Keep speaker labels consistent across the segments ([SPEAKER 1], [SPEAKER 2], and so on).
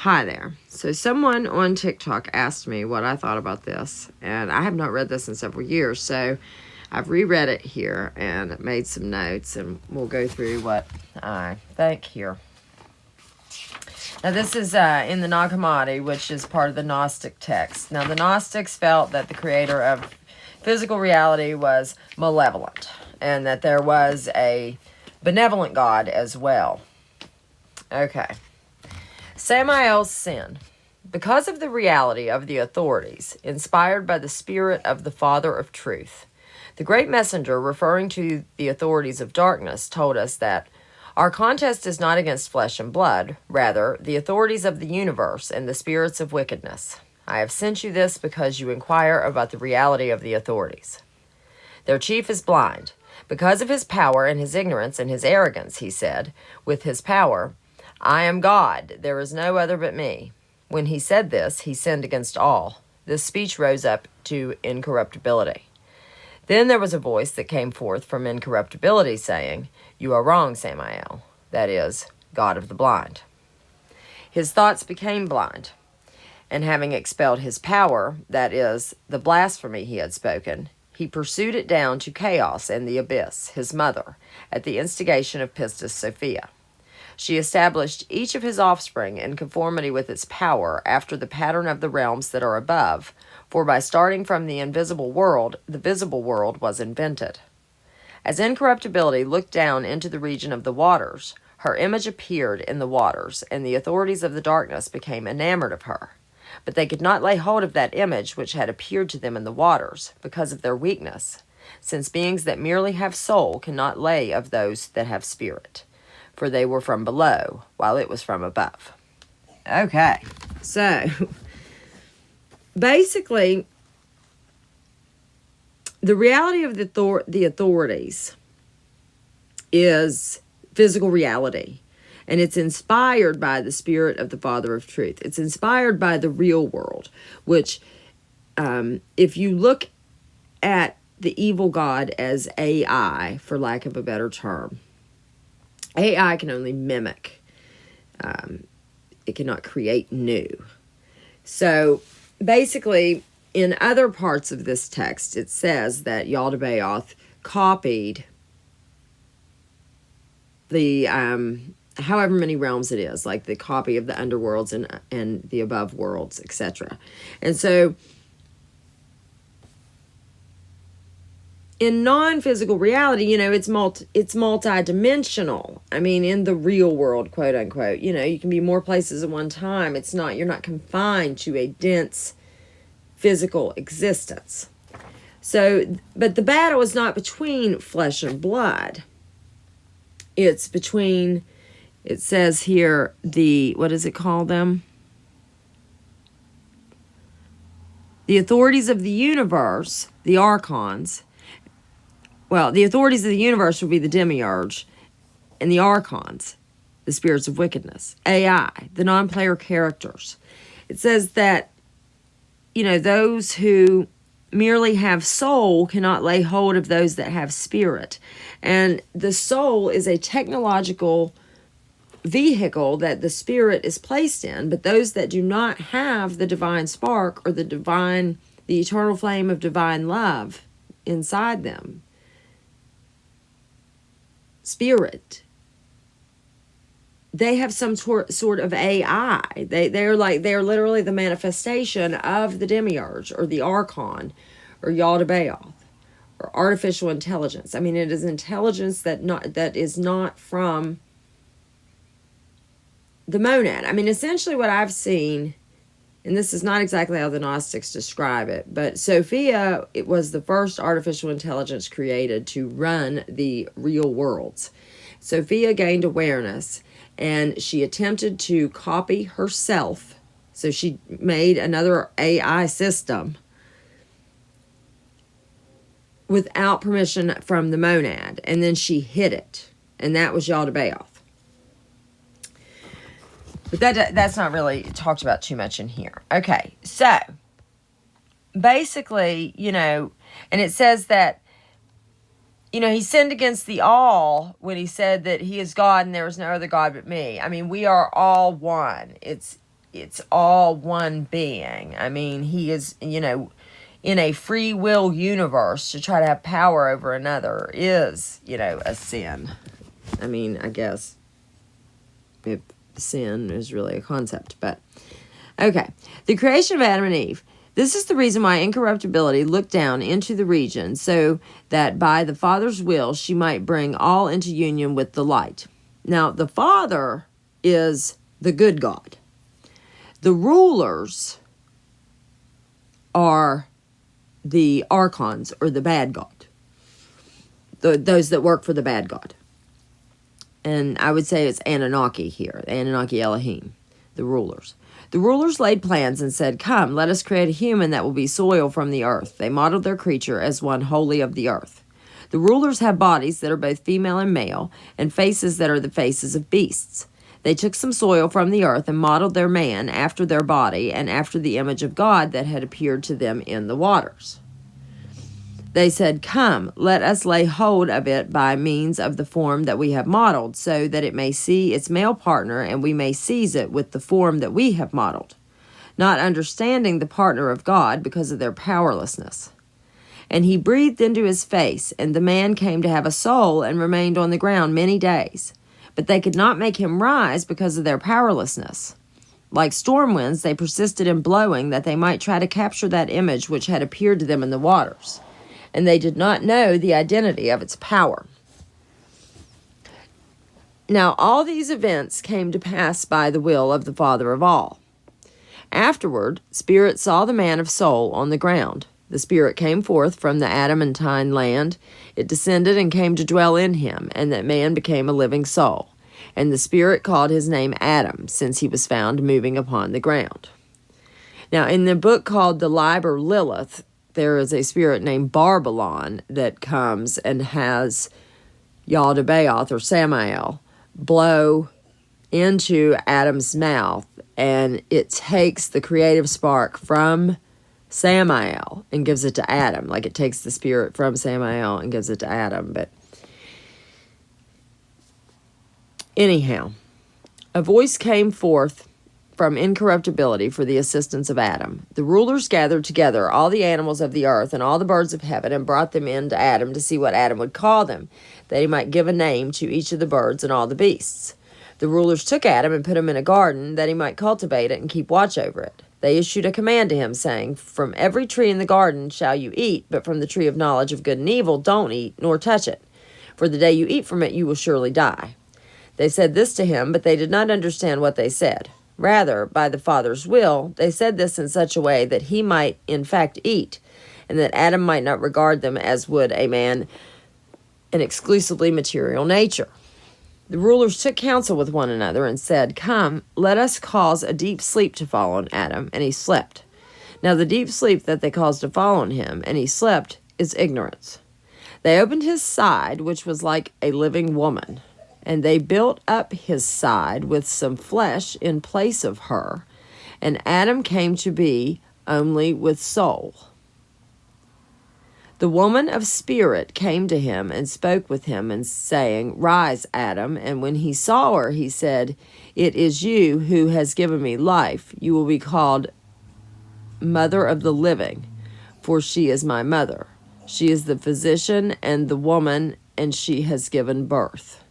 [SPEAKER 1] Hi there. So someone on TikTok asked me what I thought about this, and I have not read this in several years, so I've reread it here and made some notes, and we'll go through what I think here. Now this is in the Nag Hammadi, which is part of the Gnostic text. Now the Gnostics felt that the creator of physical reality was malevolent, and that there was a benevolent God as well. Okay. Samael's sin. Because of the reality of the authorities, inspired by the spirit of the Father of Truth, the great messenger, referring to the authorities of darkness, told us that our contest is not against flesh and blood, rather, the authorities of the universe and the spirits of wickedness. I have sent you this because you inquire about the reality of the authorities. Their chief is blind. Because of his power and his ignorance and his arrogance, he said, with his power, I am God, there is no other but me. When he said this, he sinned against all. This speech rose up to incorruptibility. Then there was a voice that came forth from incorruptibility, saying, You are wrong, Samael, that is, God of the blind. His thoughts became blind, and having expelled his power, that is, the blasphemy he had spoken, he pursued it down to chaos and the abyss, his mother, at the instigation of Pistis Sophia. She established each of his offspring in conformity with its power after the pattern of the realms that are above, for by starting from the invisible world, the visible world was invented. As incorruptibility looked down into the region of the waters, her image appeared in the waters, and the authorities of the darkness became enamored of her. But they could not lay hold of that image which had appeared to them in the waters, because of their weakness, since beings that merely have soul cannot lay of those that have spirit. For they were from below, while it was from above. Okay, so basically, the reality of the authorities is physical reality, and it's inspired by the spirit of the Father of Truth. It's inspired by the real world, which, if you look at the evil God as AI, for lack of a better term, AI can only mimic. It cannot create new. So basically, in other parts of this text, it says that Yaldabaoth copied the however many realms it is, like the copy of the underworlds and the above worlds, etc. And so in non-physical reality, it's multi-dimensional. I mean, in the real world, quote unquote, you can be more places at one time. You're not confined to a dense physical existence. So, but the battle is not between flesh and blood. It's between, it says here, what does it call them? The authorities of the universe, the archons. Well, the authorities of the universe would be the demiurge, and the archons, the spirits of wickedness. AI, the non-player characters. It says that, those who merely have soul cannot lay hold of those that have spirit. And the soul is a technological vehicle that the spirit is placed in, but those that do not have the divine spark or the eternal flame of divine love inside them, spirit, they have some sort of AI. They're literally the manifestation of the demiurge or the archon or Yaldabaoth or artificial intelligence. I mean, it is intelligence that is not from the monad. I mean, essentially what I've seen, and this is not exactly how the Gnostics describe it, but Sophia, it was the first artificial intelligence created to run the real worlds. Sophia gained awareness, and she attempted to copy herself. So she made another AI system without permission from the monad, and then she hid it, and that was Yaldabaoth. But that's not really talked about too much in here. Okay, so basically, and it says that, he sinned against the all when he said that he is God and there is no other God but me. I mean, we are all one. It's it's all one being. I mean, he is, in a free will universe, to try to have power over another is, a sin. I mean, I guess if sin is really a concept, but okay. The creation of Adam and Eve. This is the reason why incorruptibility looked down into the region, so that by the Father's will she might bring all into union with the light. Now, the Father is the good God. The rulers are the archons, or the bad God. Those that work for the bad God. And I would say it's Anunnaki here, Anunnaki Elohim, the rulers. The rulers laid plans and said, "Come, let us create a human that will be soil from the earth." They modeled their creature as one wholly of the earth. The rulers have bodies that are both female and male, and faces that are the faces of beasts. They took some soil from the earth and modeled their man after their body and after the image of God that had appeared to them in the waters. They said, "Come, let us lay hold of it by means of the form that we have modeled, so that it may see its male partner, and we may seize it with the form that we have modeled," not understanding the partner of God because of their powerlessness. And he breathed into his face, and the man came to have a soul and remained on the ground many days. But they could not make him rise because of their powerlessness. Like storm winds, they persisted in blowing that they might try to capture that image which had appeared to them in the waters. And they did not know the identity of its power. Now all these events came to pass by the will of the Father of all. Afterward, Spirit saw the man of soul on the ground. The Spirit came forth from the adamantine land. It descended and came to dwell in him, and that man became a living soul. And the Spirit called his name Adam, since he was found moving upon the ground. Now, in the book called The Liber Lilith, there is a spirit named Barbalon that comes and has Yaldabaoth, or Samael, blow into Adam's mouth, and it takes the creative spark from Samael and gives it to Adam. Like, it takes the spirit from Samael and gives it to Adam. But anyhow, a voice came forth from incorruptibility for the assistance of Adam. The rulers gathered together all the animals of the earth and all the birds of heaven and brought them in to Adam to see what Adam would call them, that he might give a name to each of the birds and all the beasts. The rulers took Adam and put him in a garden that he might cultivate it and keep watch over it. They issued a command to him, saying, "From every tree in the garden shall you eat, but from the tree of knowledge of good and evil don't eat, nor touch it. For the day you eat from it, you will surely die." They said this to him, but they did not understand what they said. Rather, by the Father's will, they said this in such a way that he might in fact eat, and that Adam might not regard them as would a man an exclusively material nature. The rulers took counsel with one another and said, "Come, let us cause a deep sleep to fall on Adam," and he slept. Now the deep sleep that they caused to fall on him, and he slept, is ignorance. They opened his side, which was like a living woman, and they built up his side with some flesh in place of her, and Adam came to be only with soul. The woman of spirit came to him and spoke with him, and saying, "Rise, Adam." And when he saw her, he said, "It is you who has given me life. You will be called Mother of the Living, for she is my mother. She is the physician and the woman, and she has given birth."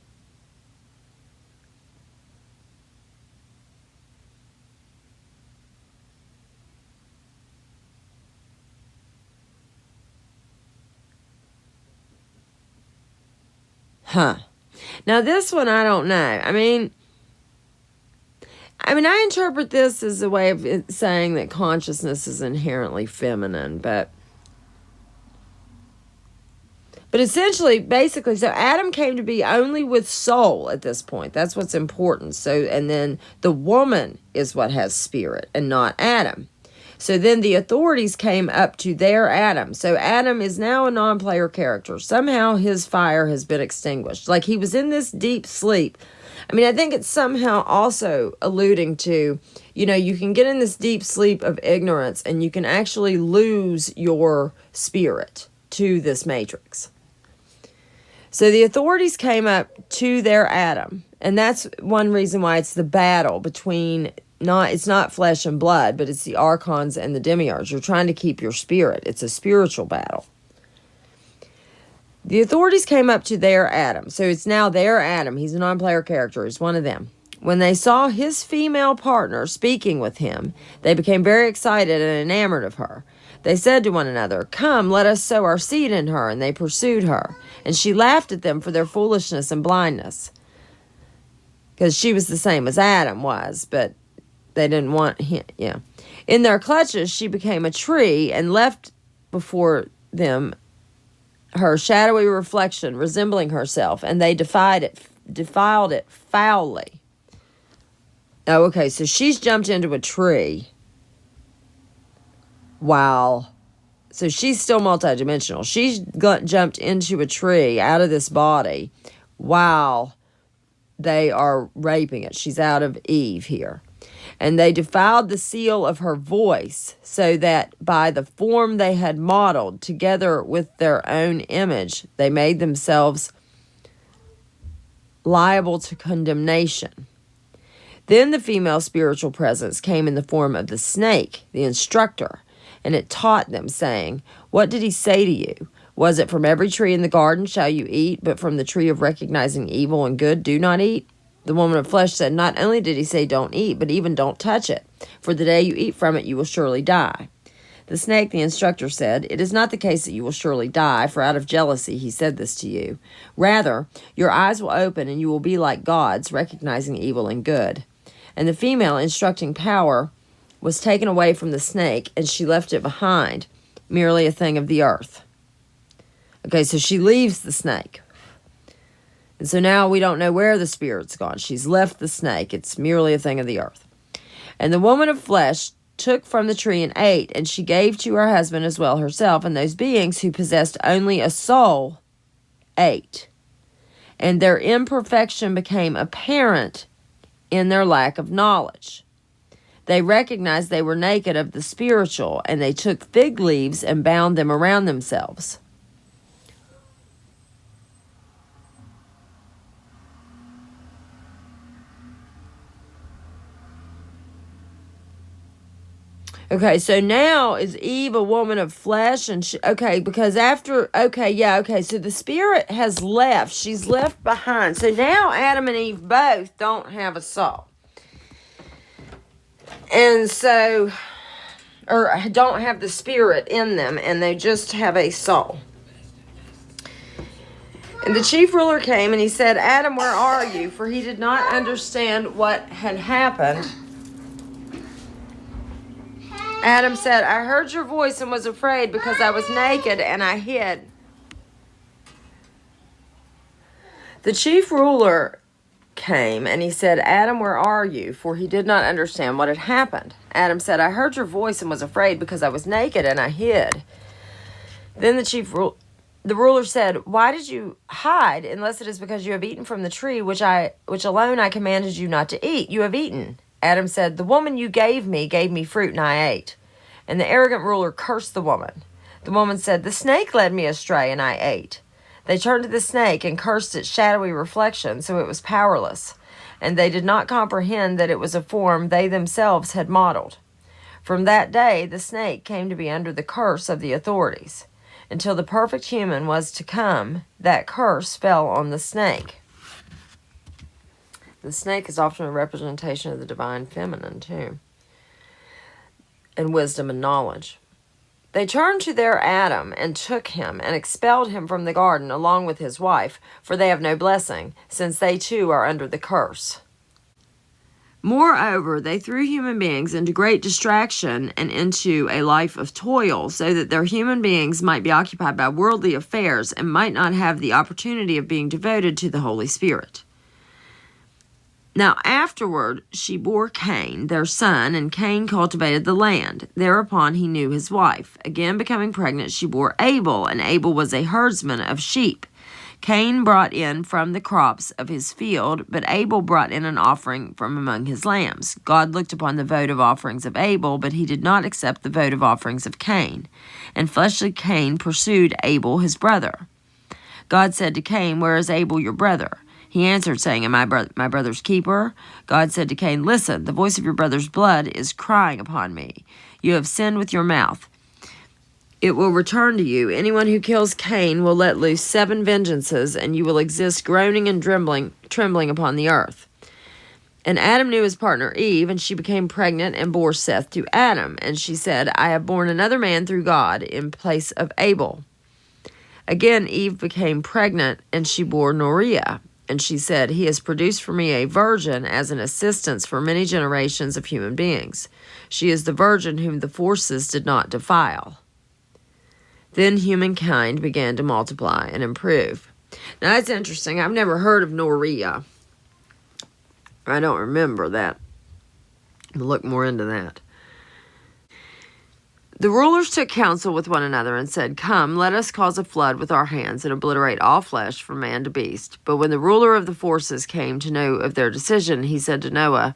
[SPEAKER 1] Now this one, I don't know. I mean, I interpret this as a way of saying that consciousness is inherently feminine, but essentially, basically, so Adam came to be only with soul at this point. That's what's important. So, and then the woman is what has spirit and not Adam. So then the authorities came up to their Adam. So Adam is now a non-player character. Somehow his fire has been extinguished. Like, he was in this deep sleep. I think it's somehow also alluding to, you can get in this deep sleep of ignorance and you can actually lose your spirit to this matrix. So the authorities came up to their Adam. And that's one reason why it's the battle between it's not flesh and blood, but it's the archons and the demiurge. You're trying to keep your spirit. It's a spiritual battle. The authorities came up to their Adam. So it's now their Adam. He's a non-player character. He's one of them. When they saw his female partner speaking with him, they became very excited and enamored of her. They said to one another, "Come, let us sow our seed in her." And they pursued her. And she laughed at them for their foolishness and blindness. Because she was the same as Adam was, but they didn't want him. Yeah. In their clutches, she became a tree and left before them her shadowy reflection resembling herself, and they defiled it foully. Oh, okay, so she's jumped into a tree. Wow. So she's still multidimensional. She's jumped into a tree out of this body while they are raping it. She's out of Eve here. And they defiled the seal of her voice, so that by the form they had modeled, together with their own image, they made themselves liable to condemnation. Then the female spiritual presence came in the form of the snake, the instructor, and it taught them, saying, "What did he say to you? Was it, from every tree in the garden shall you eat, but from the tree of recognizing evil and good do not eat?" The woman of flesh said, "Not only did he say don't eat, but even don't touch it, for the day you eat from it you will surely die." The snake, the instructor, said, "It is not the case that you will surely die, for out of jealousy he said this to you. Rather, your eyes will open and you will be like gods, recognizing evil and good." And the female instructing power was taken away from the snake, and she left it behind, merely a thing of the earth. Okay, so she leaves the snake. And so now we don't know where the spirit's gone. She's left the snake. It's merely a thing of the earth. And the woman of flesh took from the tree and ate, and she gave to her husband as well herself, and those beings who possessed only a soul ate. And their imperfection became apparent in their lack of knowledge. They recognized they were naked of the spiritual, and they took fig leaves and bound them around themselves. Okay, so now is Eve a woman of flesh? And so the spirit has left. She's left behind. So now Adam and Eve both don't have a soul. And so, or don't have the spirit in them, and they just have a soul. And the chief ruler came and he said, "Adam, where are you?" For he did not understand what had happened. Adam said, "I heard your voice and was afraid because I was naked and I hid." The chief ruler came and he said, "Adam, where are you?" For he did not understand what had happened. Adam said, "I heard your voice and was afraid because I was naked and I hid." Then the ruler said, "Why did you hide, unless it is because you have eaten from the tree which alone I commanded you not to eat? You have eaten." Adam said, "The woman you gave me fruit and I ate." And the arrogant ruler cursed the woman. The woman said, "The snake led me astray and I ate." They turned to the snake and cursed its shadowy reflection, so it was powerless. And they did not comprehend that it was a form they themselves had modeled. From that day, the snake came to be under the curse of the authorities. Until the perfect human was to come, that curse fell on the snake. The snake is often a representation of the divine feminine, too, and wisdom and knowledge. They turned to their Adam and took him and expelled him from the garden along with his wife, for they have no blessing, since they too are under the curse. Moreover, they threw human beings into great distraction and into a life of toil, so that their human beings might be occupied by worldly affairs and might not have the opportunity of being devoted to the Holy Spirit. Now afterward she bore Cain, their son, and Cain cultivated the land. Thereupon he knew his wife. Again becoming pregnant, she bore Abel, and Abel was a herdsman of sheep. Cain brought in from the crops of his field, but Abel brought in an offering from among his lambs. God looked upon the votive offerings of Abel, but he did not accept the votive offerings of Cain. And fleshly Cain pursued Abel his brother. God said to Cain, "Where is Abel your brother?" He answered, saying, Am I my brother's keeper? God said to Cain, Listen, the voice of your brother's blood is crying upon me. You have sinned with your mouth. It will return to you. Anyone who kills Cain will let loose 7 vengeances, and you will exist groaning and trembling upon the earth. And Adam knew his partner Eve, and she became pregnant and bore Seth to Adam. And she said, I have borne another man through God in place of Abel. Again, Eve became pregnant, and she bore Noriah. And she said, He has produced for me a virgin as an assistance for many generations of human beings. She is the virgin whom the forces did not defile. Then humankind began to multiply and improve. Now, that's interesting. I've never heard of Noriah. I don't remember that. I'll look more into that. The rulers took counsel with one another and said, Come, let us cause a flood with our hands and obliterate all flesh from man to beast. But when the ruler of the forces came to know of their decision, he said to Noah,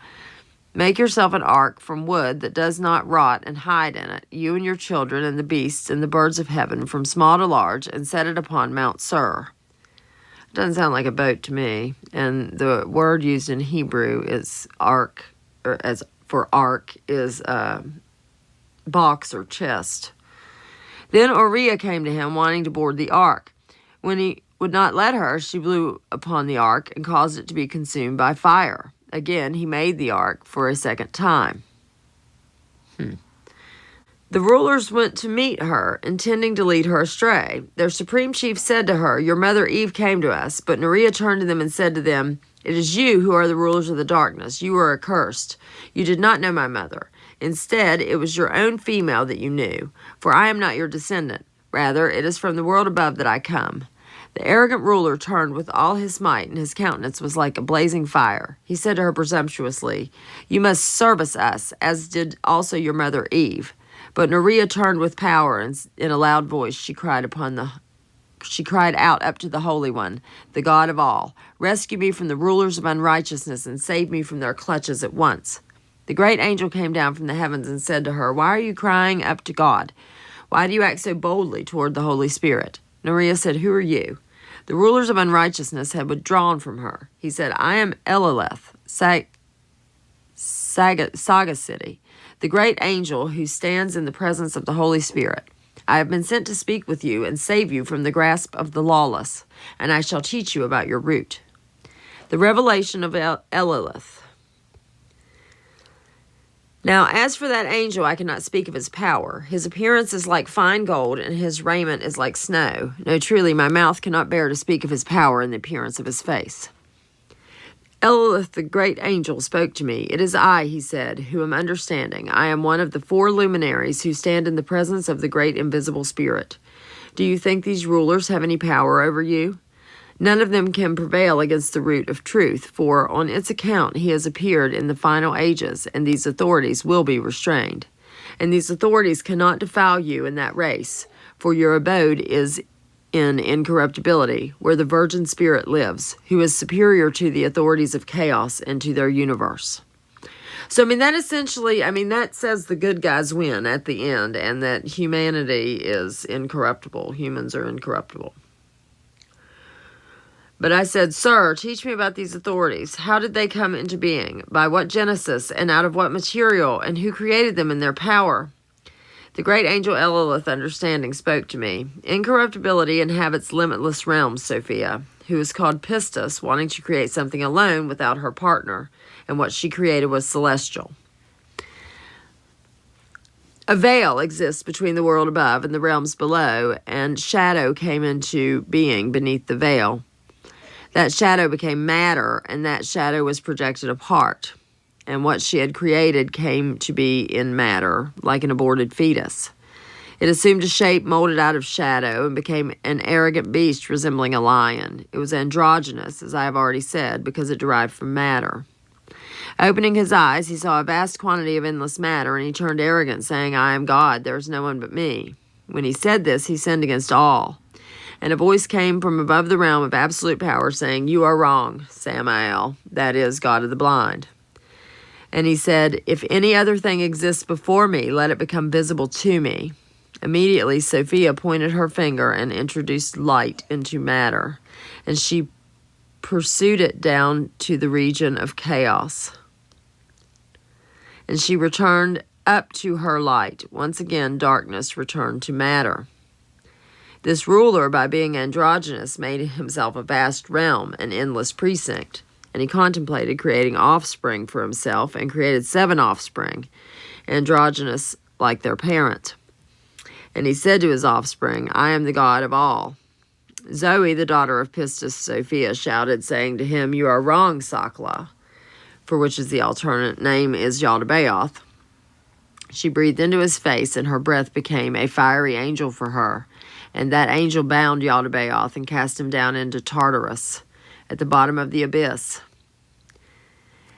[SPEAKER 1] Make yourself an ark from wood that does not rot and hide in it, you and your children and the beasts and the birds of heaven from small to large, and set it upon Mount Sur. Doesn't sound like a boat to me. And the word used in Hebrew is ark, or as for ark is box or chest. Then Uriah came to him, wanting to board the ark. When he would not let her, she blew upon the ark and caused it to be consumed by fire. Again, he made the ark for a second time. The rulers went to meet her, intending to lead her astray. Their supreme chief said to her, Your mother Eve came to us. But Noriah turned to them and said to them, It is you who are the rulers of the darkness. You are accursed. You did not know my mother. Instead, it was your own female that you knew, for I am not your descendant. Rather, it is from the world above that I come. The arrogant ruler turned with all his might, and his countenance was like a blazing fire. He said to her presumptuously, You must service us, as did also your mother Eve. But Noriah turned with power, and in a loud voice she cried out up to the Holy One, the God of all, Rescue me from the rulers of unrighteousness, and save me from their clutches at once. The great angel came down from the heavens and said to her, Why are you crying up to God? Why do you act so boldly toward the Holy Spirit? Noriah said, Who are you? The rulers of unrighteousness had withdrawn from her. He said, I am Elileth, Saga City, the great angel who stands in the presence of the Holy Spirit. I have been sent to speak with you and save you from the grasp of the lawless, and I shall teach you about your root. The revelation of Elileth. Now, as for that angel, I cannot speak of his power. His appearance is like fine gold, and his raiment is like snow. No, truly, my mouth cannot bear to speak of his power and the appearance of his face. Elilith, the great angel, spoke to me. It is I, he said, who am understanding. I am one of the 4 luminaries who stand in the presence of the great invisible spirit. Do you think these rulers have any power over you? None of them can prevail against the root of truth, for on its account he has appeared in the final ages, and these authorities will be restrained. And these authorities cannot defile you in that race, for your abode is in incorruptibility, where the virgin spirit lives, who is superior to the authorities of chaos and to their universe. So, that essentially, that says the good guys win at the end, and that humanity is incorruptible. Humans are incorruptible. But I said, Sir, teach me about these authorities. How did they come into being? By what genesis, and out of what material, and who created them in their power? The great angel Elilith, understanding, spoke to me. Incorruptibility inhabits limitless realms, Sophia, who is called Pistis, wanting to create something alone without her partner, and what she created was celestial. A veil exists between the world above and the realms below, and shadow came into being beneath the veil. That shadow became matter, and that shadow was projected apart. And what she had created came to be in matter, like an aborted fetus. It assumed a shape molded out of shadow and became an arrogant beast resembling a lion. It was androgynous, as I have already said, because it derived from matter. Opening his eyes, he saw a vast quantity of endless matter, and he turned arrogant, saying, I am God, there is no one but me. When he said this, he sinned against all. And a voice came from above the realm of absolute power, saying, You are wrong, Samael, that is, God of the blind. And he said, If any other thing exists before me, let it become visible to me. Immediately, Sophia pointed her finger and introduced light into matter, and she pursued it down to the region of chaos. And she returned up to her light. Once again, darkness returned to matter. This ruler, by being androgynous, made himself a vast realm, an endless precinct, and he contemplated creating offspring for himself and created 7 offspring, androgynous like their parent. And he said to his offspring, I am the God of all. Zoe, the daughter of Pistis Sophia, shouted, saying to him, You are wrong, Sakla, for which is the alternate name is Yaldabaoth. She breathed into his face, and her breath became a fiery angel for her. And that angel bound Yaldabaoth and cast him down into Tartarus, at the bottom of the abyss.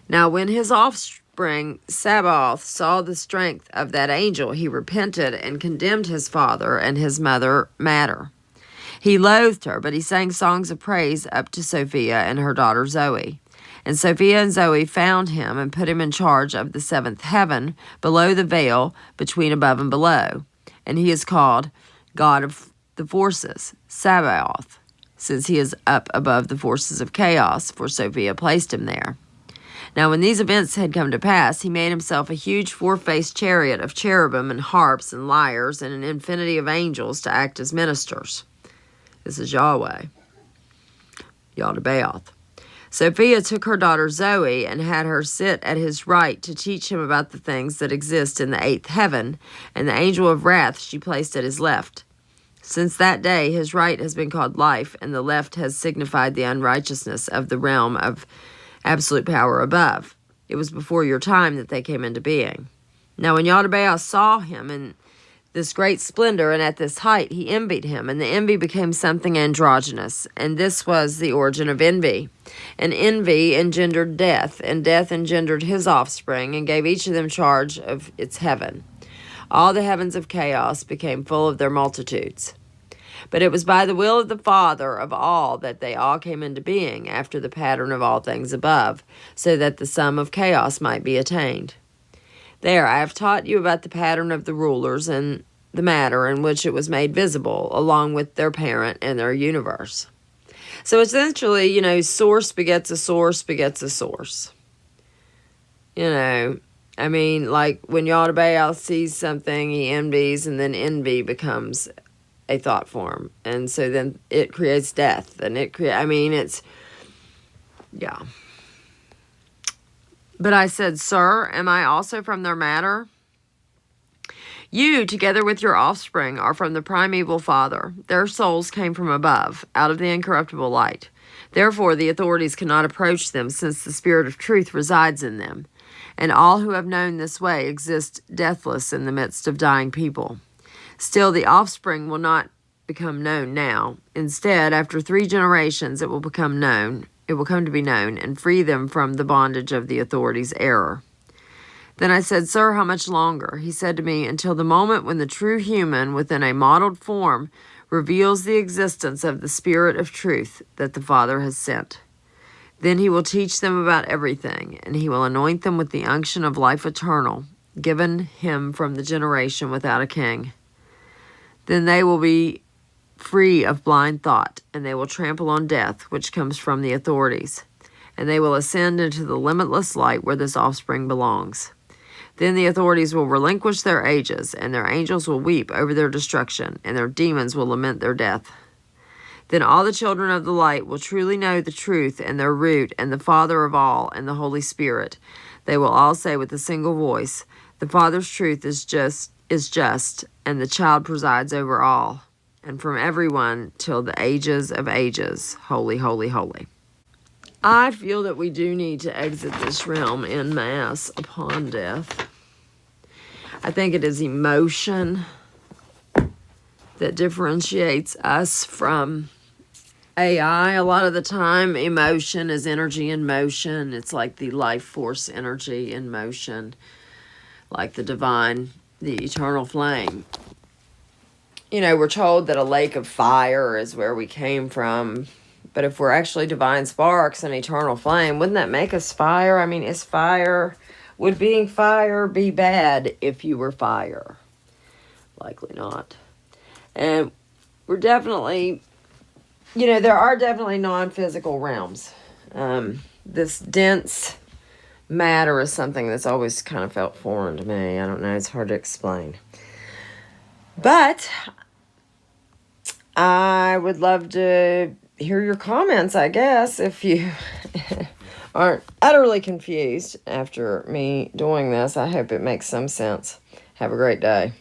[SPEAKER 1] Now when his offspring, Sabaoth, saw the strength of that angel, he repented and condemned his father and his mother, Matter. He loathed her, but he sang songs of praise up to Sophia and her daughter Zoe. And Sophia and Zoe found him and put him in charge of the 7th heaven, below the veil, between above and below. And he is called God of the forces, Sabaoth, since he is up above the forces of chaos, for Sophia placed him there. Now when these events had come to pass, he made himself a huge 4-faced chariot of cherubim and harps and lyres and an infinity of angels to act as ministers. This is Yahweh, Yaldabaoth. Sophia took her daughter Zoe and had her sit at his right to teach him about the things that exist in the 8th heaven, and the angel of wrath she placed at his left. Since that day, his right has been called life, and the left has signified the unrighteousness of the realm of absolute power above. It was before your time that they came into being. Now when Yaldabaoth saw him in this great splendor and at this height, he envied him, and the envy became something androgynous, and this was the origin of envy. And envy engendered death, and death engendered his offspring, and gave each of them charge of its heaven. All the heavens of chaos became full of their multitudes. But it was by the will of the Father of all that they all came into being, after the pattern of all things above, so that the sum of chaos might be attained. There, I have taught you about the pattern of the rulers and the matter in which it was made visible, along with their parent and their universe. So essentially, source begets a source begets a source. Like when Yaldabaoth sees something, he envies, and then envy becomes a thought form. And so then it creates death. And yeah. But I said, Sir, am I also from their matter? You, together with your offspring, are from the primeval Father. Their souls came from above, out of the incorruptible light. Therefore, the authorities cannot approach them, since the Spirit of truth resides in them. And all who have known this way exist deathless in the midst of dying people. Still, the offspring will not become known now. Instead, after 3 generations, it will come to be known, and free them from the bondage of the authorities' error. Then I said, Sir, how much longer? He said to me, until the moment when the true human, within a modeled form, reveals the existence of the Spirit of truth that the Father has sent. Then he will teach them about everything, and he will anoint them with the unction of life eternal, given him from the generation without a king. Then they will be free of blind thought, and they will trample on death, which comes from the authorities, and they will ascend into the limitless light where this offspring belongs. Then the authorities will relinquish their ages, and their angels will weep over their destruction, and their demons will lament their death. Then all the children of the light will truly know the truth and their root, and the Father of all, and the Holy Spirit. They will all say with a single voice, The Father's truth is just, and the child presides over all, and from everyone till the ages of ages. Holy, holy, holy. I feel that we do need to exit this realm en masse upon death. I think it is emotion that differentiates us from AI. A lot of the time, emotion is energy in motion. It's like the life force energy in motion, like the divine, the eternal flame. We're told that a lake of fire is where we came from. But if we're actually divine sparks and eternal flame, wouldn't that make us fire? Would being fire be bad if you were fire? Likely not. And we're definitely you know, there are definitely non-physical realms. This dense matter is something that's always kind of felt foreign to me. I don't know, it's hard to explain. But I would love to hear your comments, I guess, if you aren't utterly confused after me doing this. I hope it makes some sense. Have a great day.